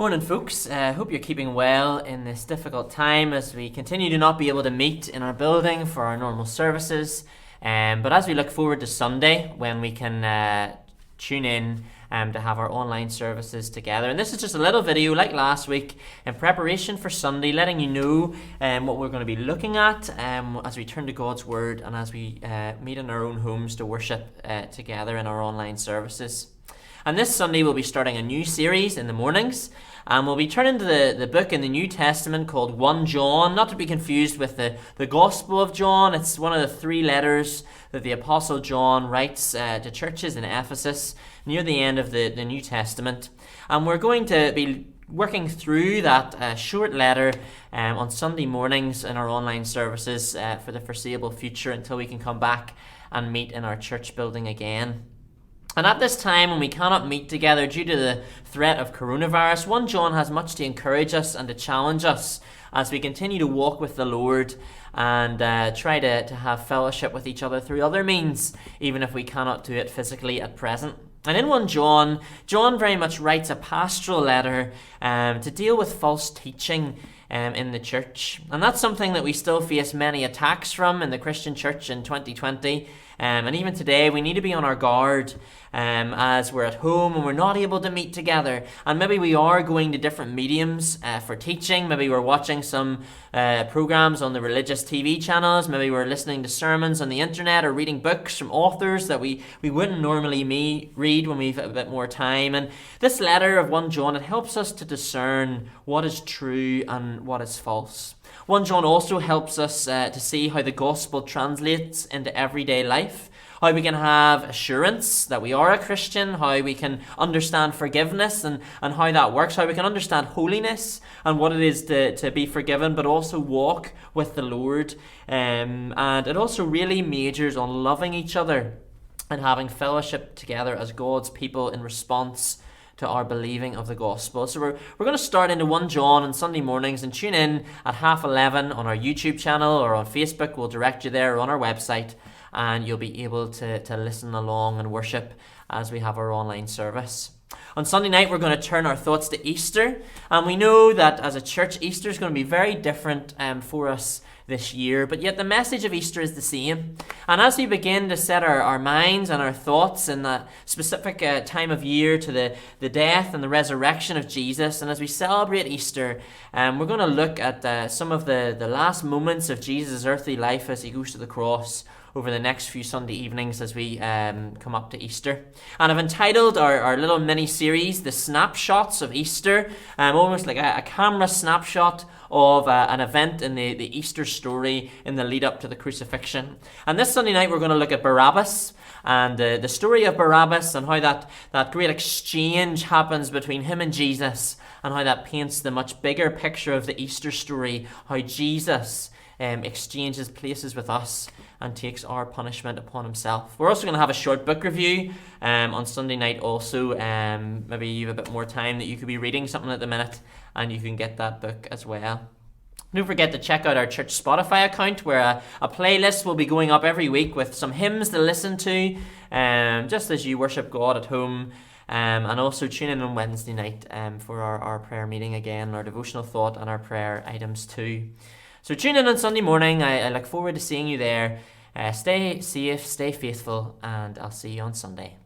Morning, folks. Hope you're keeping well in this difficult time as we continue to not be able to meet in our building for our normal services. But as we look forward to Sunday, when we can tune in to have our online services together. And this is just a little video like last week in preparation for Sunday, letting you know what we're going to be looking at as we turn to God's Word and as we meet in our own homes to worship together in our online services. And this Sunday we'll be starting a new series in the mornings, and we'll be turning to the book in the New Testament called 1 John, not to be confused with the Gospel of John. It's one of the 3 letters that the Apostle John writes to churches in Ephesus near the end of the New Testament. And we're going to be working through that short letter on Sunday mornings in our online services for the foreseeable future until we can come back and meet in our church building again. And at this time, when we cannot meet together due to the threat of coronavirus, 1 John has much to encourage us and to challenge us as we continue to walk with the Lord and try to have fellowship with each other through other means, even if we cannot do it physically at present. And in 1 John, John very much writes a pastoral letter to deal with false teaching in the church. And that's something that we still face many attacks from in the Christian church in 2020. And even today, we need to be on our guard as we're at home and we're not able to meet together. And maybe we are going to different mediums for teaching. Maybe we're watching some programs on the religious TV channels. Maybe we're listening to sermons on the internet or reading books from authors that we wouldn't normally read when we've a bit more time. And this letter of 1 John, it helps us to discern what is true and what is false. 1 John also helps us to see how the gospel translates into everyday life, how we can have assurance that we are a Christian, how we can understand forgiveness and how that works, how we can understand holiness and what it is to be forgiven, but also walk with the Lord. And it also really majors on loving each other and having fellowship together as God's people in response to our believing of the gospel. So we're going to start into 1 John on Sunday mornings, and tune in at 11:30 on our YouTube channel or on Facebook. We'll direct you there, or on our website, and you'll be able to listen along and worship as we have our online service. On Sunday night, we're going to turn our thoughts to Easter, and we know that as a church, Easter is going to be very different for us this year, but yet the message of Easter is the same. And as we begin to set our minds and our thoughts in that specific time of year to the death and the resurrection of Jesus, and as we celebrate Easter, we're going to look at some of the last moments of Jesus' earthly life as he goes to the cross over the next few Sunday evenings as we come up to Easter. And I've entitled our little mini-series, The Snapshots of Easter, almost like a camera snapshot of an event in the Easter story in the lead up to the crucifixion. And this Sunday night we're going to look at Barabbas and the story of Barabbas and how that great exchange happens between him and Jesus, and how that paints the much bigger picture of the Easter story, how Jesus exchanges places with us and takes our punishment upon himself. We're also going to have a short book review on Sunday night also. Maybe you have a bit more time that you could be reading something at the minute, and you can get that book as well. Don't forget to check out our church Spotify account, where a playlist will be going up every week with some hymns to listen to, just as you worship God at home. And also tune in on Wednesday night for our prayer meeting again, our devotional thought and our prayer items too. So tune in on Sunday morning. I look forward to seeing you there. Stay safe, stay faithful, and I'll see you on Sunday.